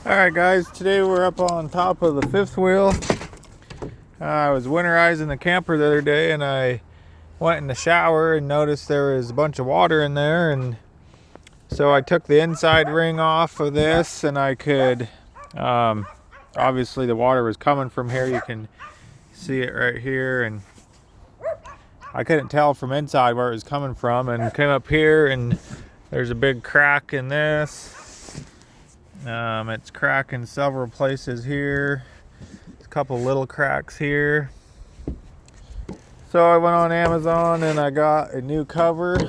Alright guys, today we're up on top of the fifth wheel. I was winterizing the camper the other day and I went in the shower and noticed there was a bunch of water in there, and so I took the inside ring off of this and I could, obviously the water was coming from here, you can see it right here, and I couldn't tell from inside where it was coming from, and came up here and there's a big crack in this. It's cracking several places here. There's a couple little cracks here. So I went on Amazon and I got a new cover.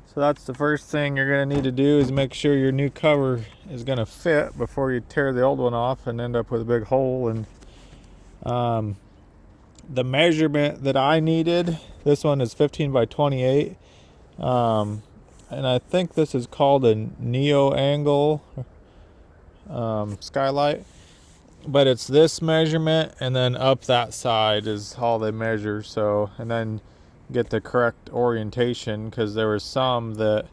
So that's the first thing you're going to need to do, is make sure your new cover is going to fit before you tear the old one off and end up with a big hole. And the measurement that I needed, this one is 15 by 28. And I think this is called a neo angle skylight, but it's this measurement and then up that side is all they measure. So, and then get the correct orientation, because there was some that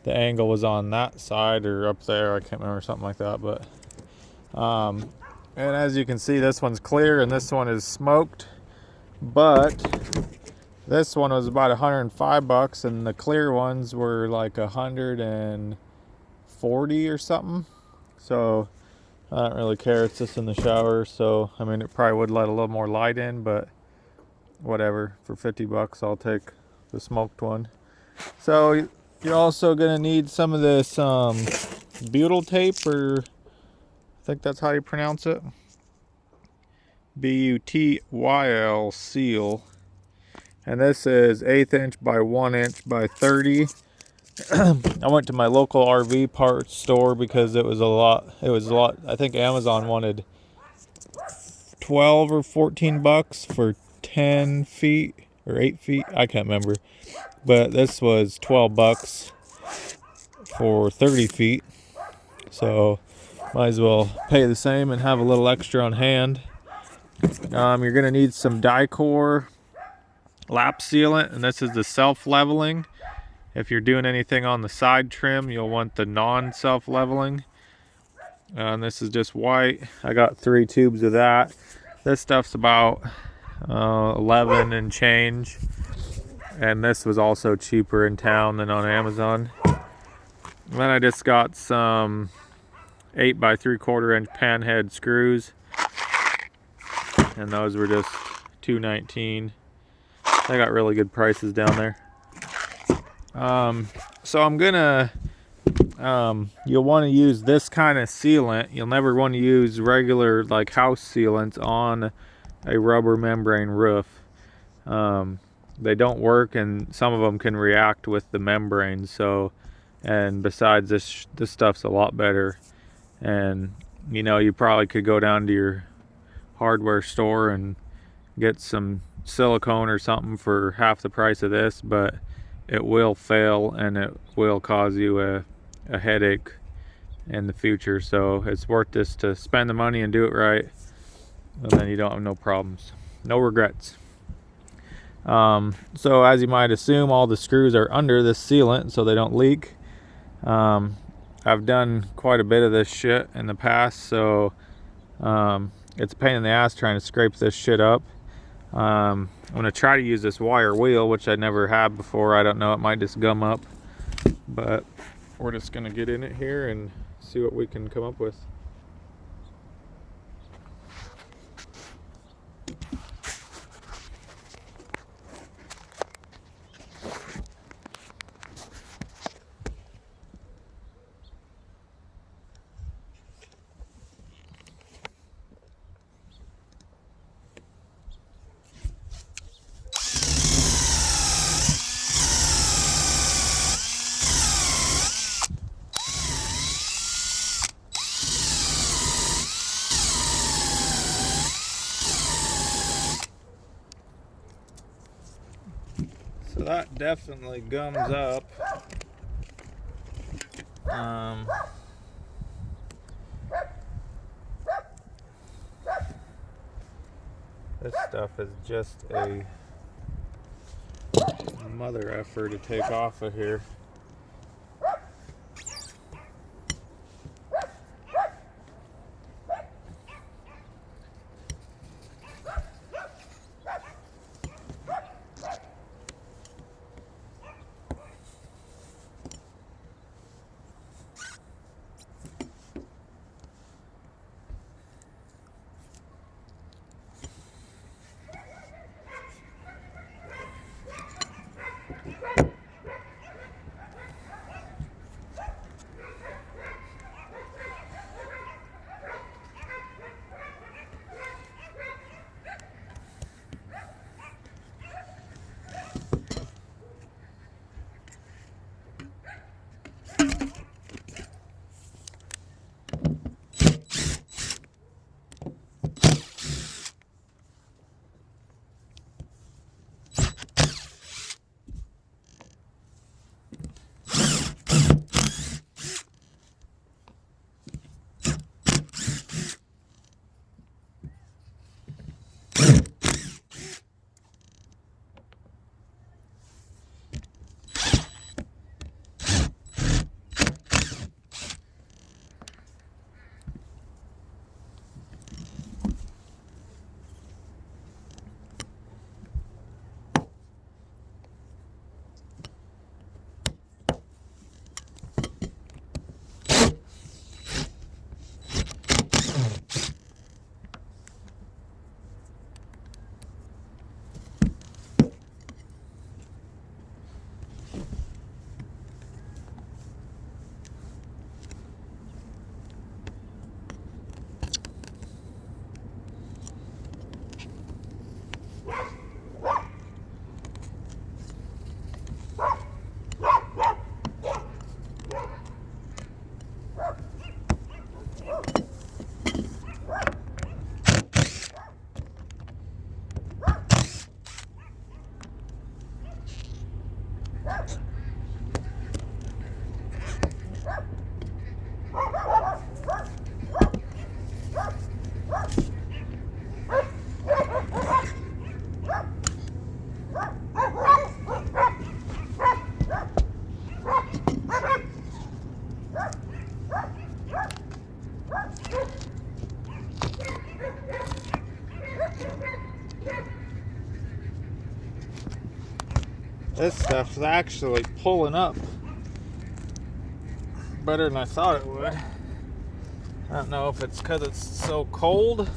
the angle was on that side or up there, I can't remember, something like that. But and as you can see, this one's clear and this one is smoked, but this one was about $105 and the clear ones were like 140 or something. So I don't really care, it's just in the shower. So I mean, it probably would let a little more light in, but whatever, for $50 I'll take the smoked one. So you're also gonna need some of this butyl tape, or I think that's how you pronounce it, BUTYL seal. And this is 1/8 inch by 1 inch by 30. I went to my local RV parts store because it was a lot. I think Amazon wanted 12 or 14 bucks for 10 feet or 8 feet. I can't remember. But this was 12 bucks for 30 feet. So might as well pay the same and have a little extra on hand. You're going to need some Dicor lap sealant, and this is the self-leveling. If you're doing anything on the side trim, you'll want the non-self-leveling. And this is just white. I got 3 tubes of that. This stuff's about 11 and change, and this was also cheaper in town than on Amazon. And then I just got some 8 by 3/4 inch panhead screws, and those were just $2.19. I got really good prices down there. So I'm gonna, you'll want to use this kind of sealant. You'll never want to use regular like house sealants on a rubber membrane roof. They don't work, and some of them can react with the membrane. So, and besides, this stuff's a lot better. And you know, you probably could go down to your hardware store and get some silicone or something for half the price of this, but it will fail and it will cause you a headache in the future. So it's worth this to spend the money and do it right, and then you don't have no problems, no regrets. So as you might assume, all the screws are under this sealant so they don't leak. I've done quite a bit of this shit in the past, so it's a pain in the ass trying to scrape this shit up. I'm going to try to use this wire wheel, which I never had before. I don't know, it might just gum up, but we're just going to get in it here and see what we can come up with. So that definitely gums up. This stuff is just a mother effer to take off of here. This stuff's actually pulling up better than I thought it would. I don't know if it's because it's so cold.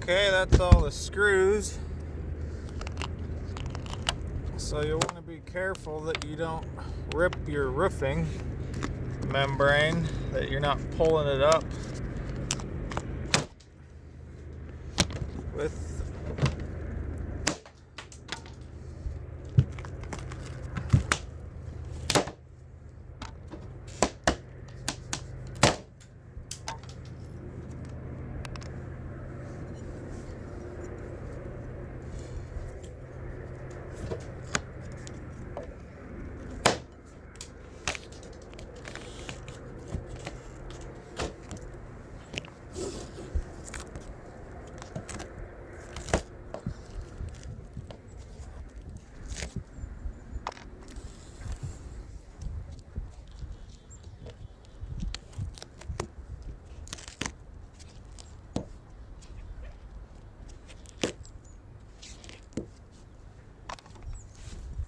Okay, that's all the screws. So you want to be careful that you don't rip your roofing membrane, that you're not pulling it up with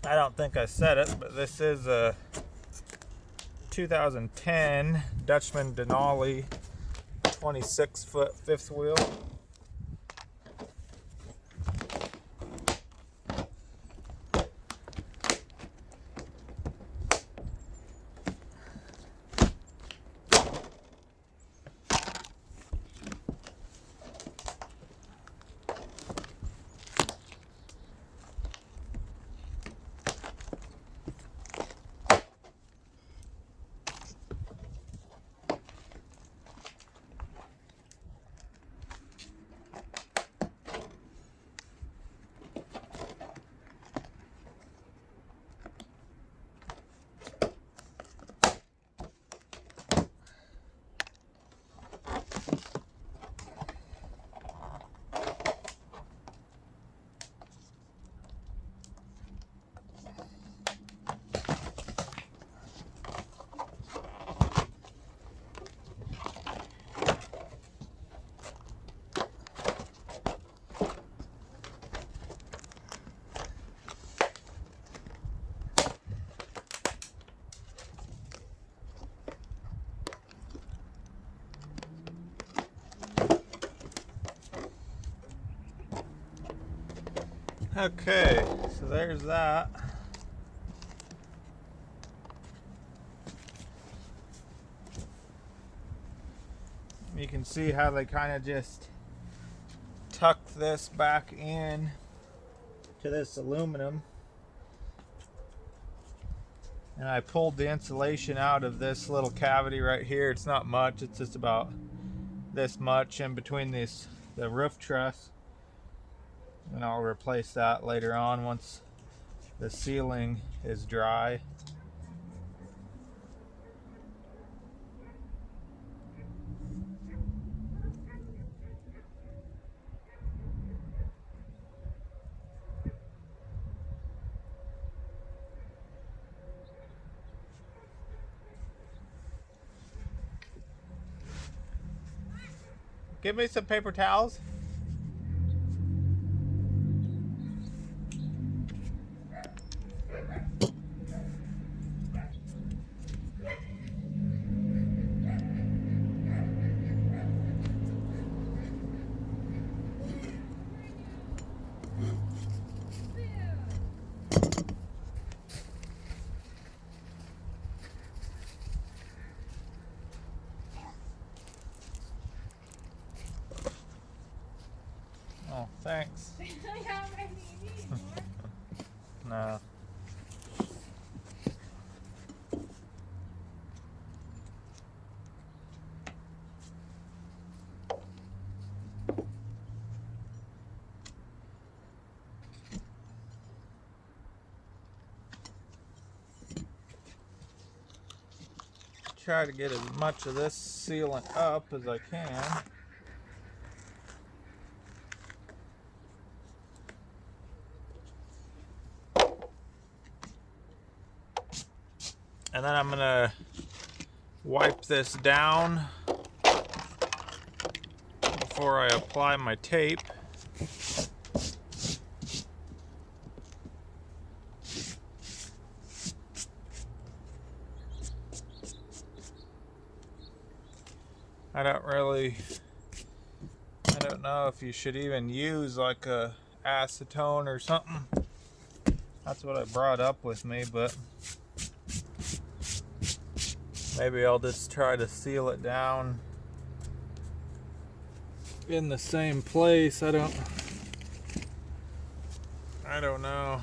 I don't think I said it, but this is a 2010 Dutchman Denali 26-foot fifth wheel. Okay, so there's that. You can see how they kind of just tuck this back in to this aluminum. And I pulled the insulation out of this little cavity right here. It's not much, it's just about this much in between the roof truss. And I'll replace that later on once the ceiling is dry. Give me some paper towels. Oh, thanks. No. Try to get as much of this sealant up as I can. And then I'm gonna wipe this down before I apply my tape. I don't know if you should even use like a acetone or something. That's what I brought up with me, but maybe I'll just try to seal it down in the same place. I don't know.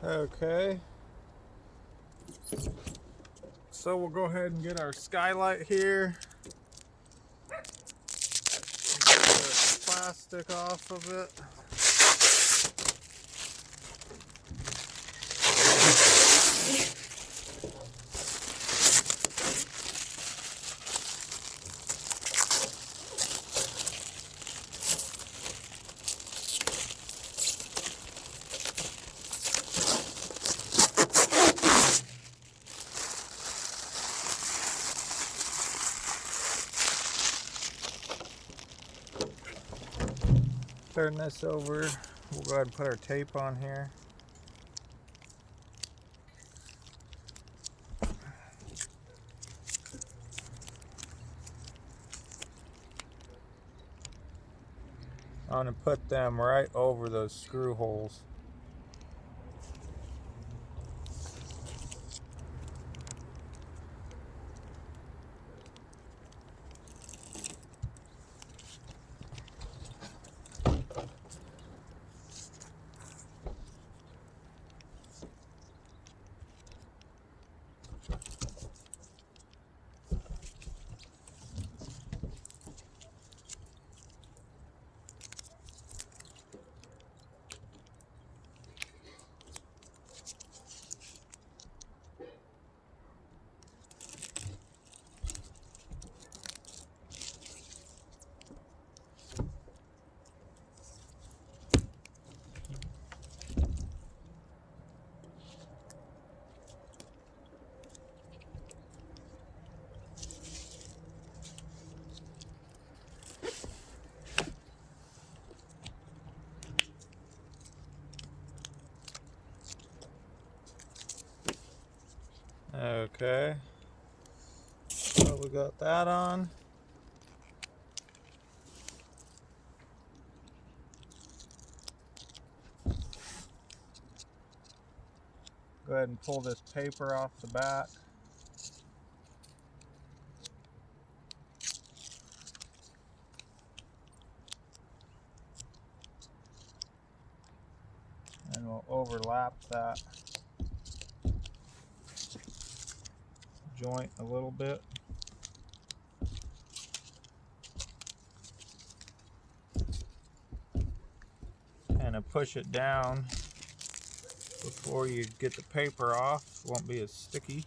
Okay. So we'll go ahead and get our skylight here. Get the plastic off of it. Turn this over. We'll go ahead and put our tape on here. I'm going to put them right over those screw holes. Okay, so we got that on. Go ahead and pull this paper off the back. And we'll overlap that joint a little bit. Kind of push it down before you get the paper off. It won't be as sticky.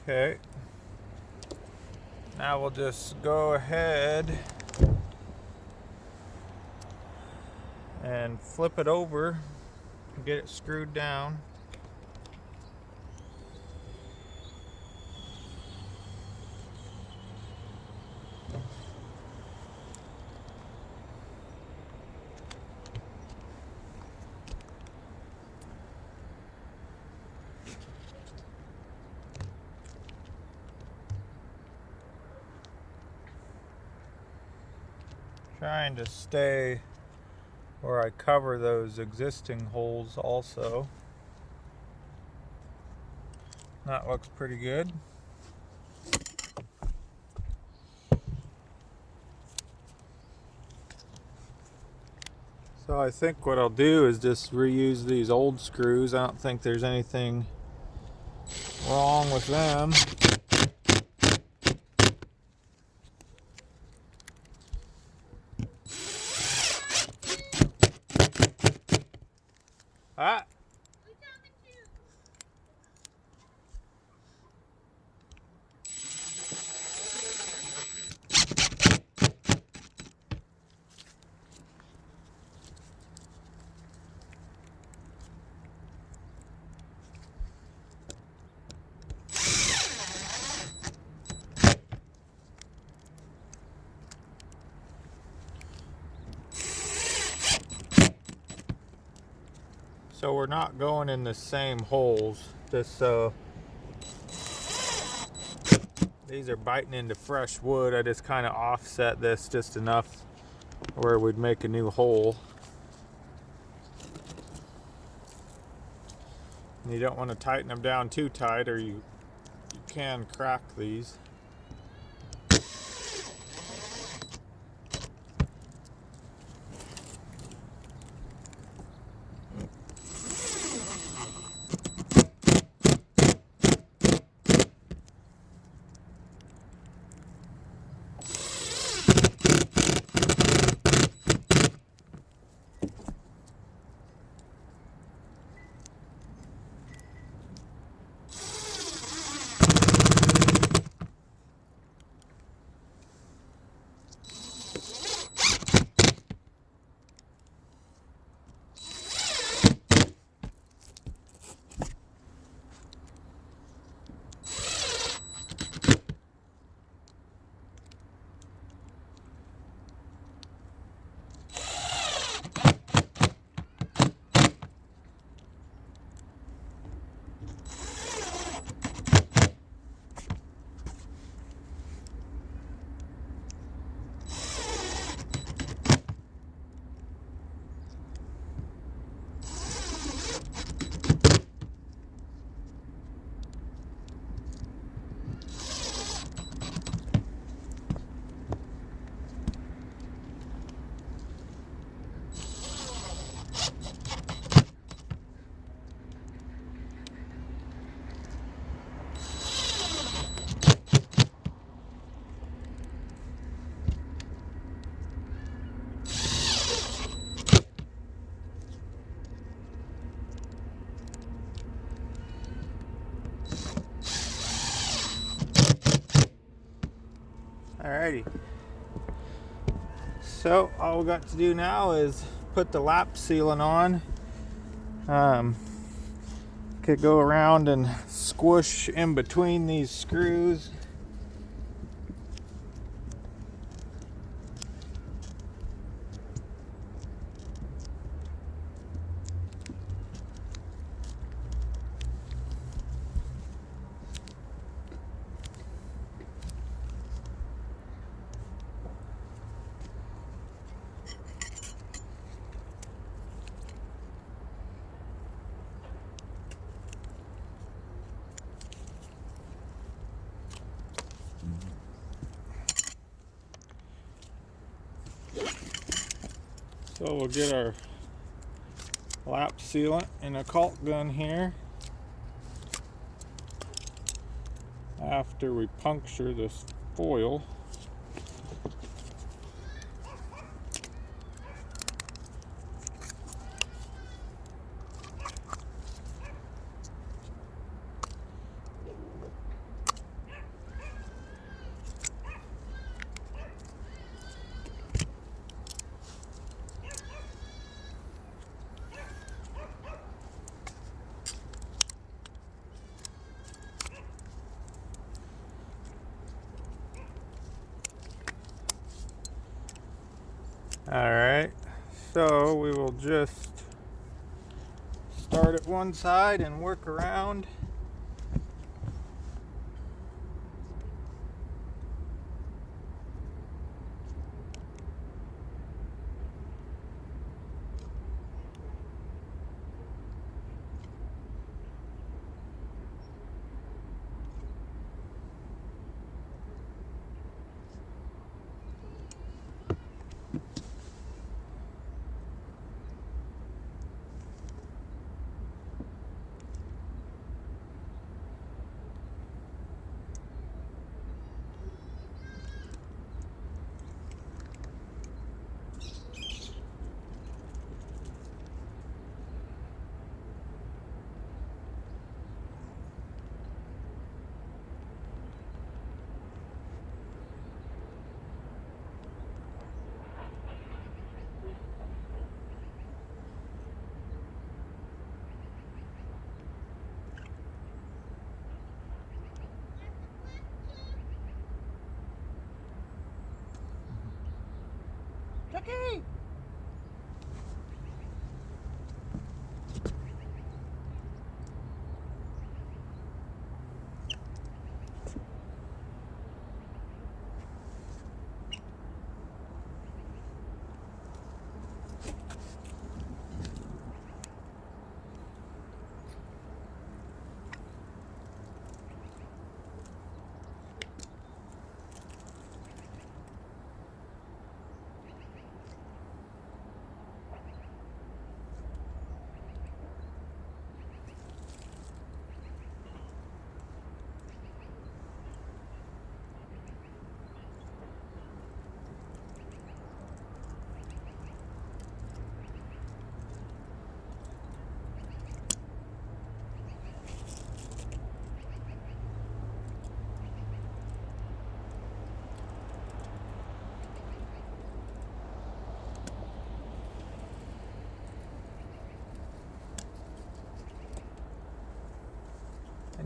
Okay, now we'll just go ahead and flip it over and get it screwed down. Trying to stay where I cover those existing holes also. That looks pretty good. So I think what I'll do is just reuse these old screws. I don't think there's anything wrong with them. Ah. So we're not going in the same holes. These are biting into fresh wood. I just kind of offset this just enough where we'd make a new hole. And you don't want to tighten them down too tight, or you can crack these. Alrighty. So all we got to do now is put the lap sealant on. Could go around and squish in between these screws. So we'll get our lap sealant in a caulk gun here after we puncture this foil. Alright, so we will just start at one side and work around.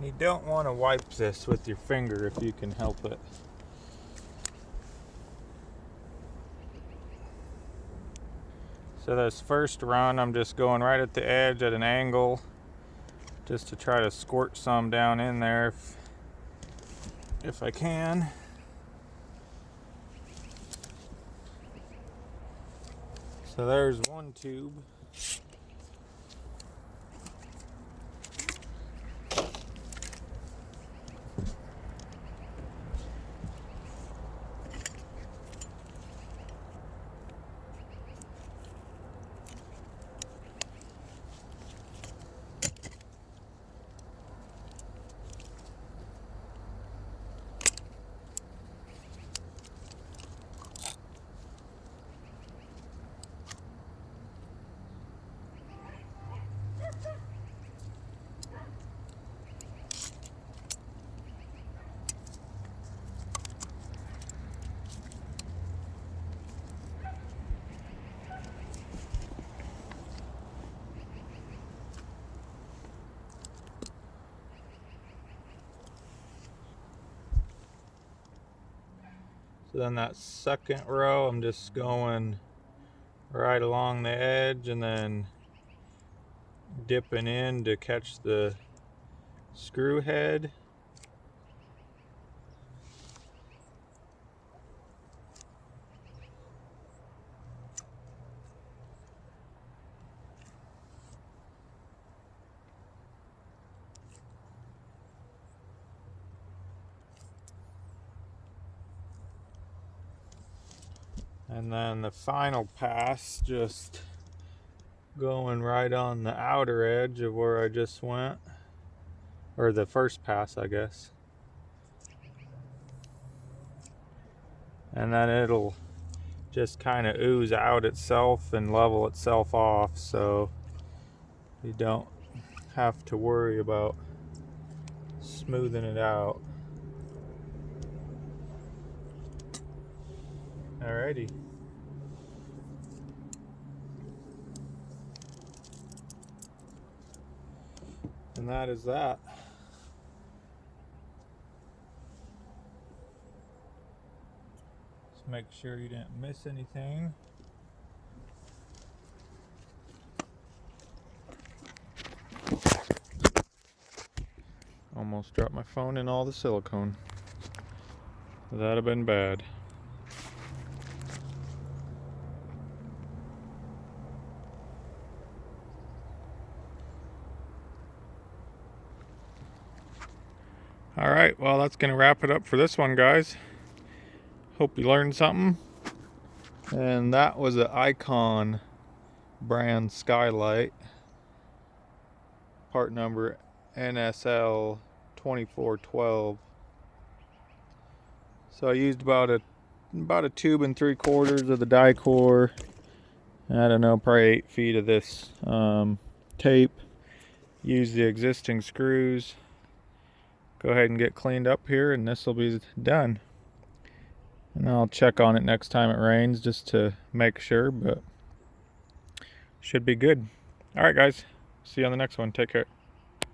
You don't want to wipe this with your finger if you can help it. So this first run, I'm just going right at the edge at an angle just to try to squirt some down in there if I can. So there's one tube. So then that second row, I'm just going right along the edge and then dipping in to catch the screw head. And then the final pass, just going right on the outer edge of where I just went. Or the first pass, I guess. And then it'll just kind of ooze out itself and level itself off, so you don't have to worry about smoothing it out. Alrighty. And that is that. Just make sure you didn't miss anything. Almost dropped my phone in all the silicone. That'd have been bad. Alright, well, that's going to wrap it up for this one, guys. Hope you learned something. And that was an Icon brand skylight. Part number NSL 2412. So I used about a tube and 3/4 of the die core. I don't know, probably 8 feet of this tape. Use the existing screws. Go ahead and get cleaned up here, and this will be done. And I'll check on it next time it rains just to make sure, but should be good. All right, guys. See you on the next one. Take care.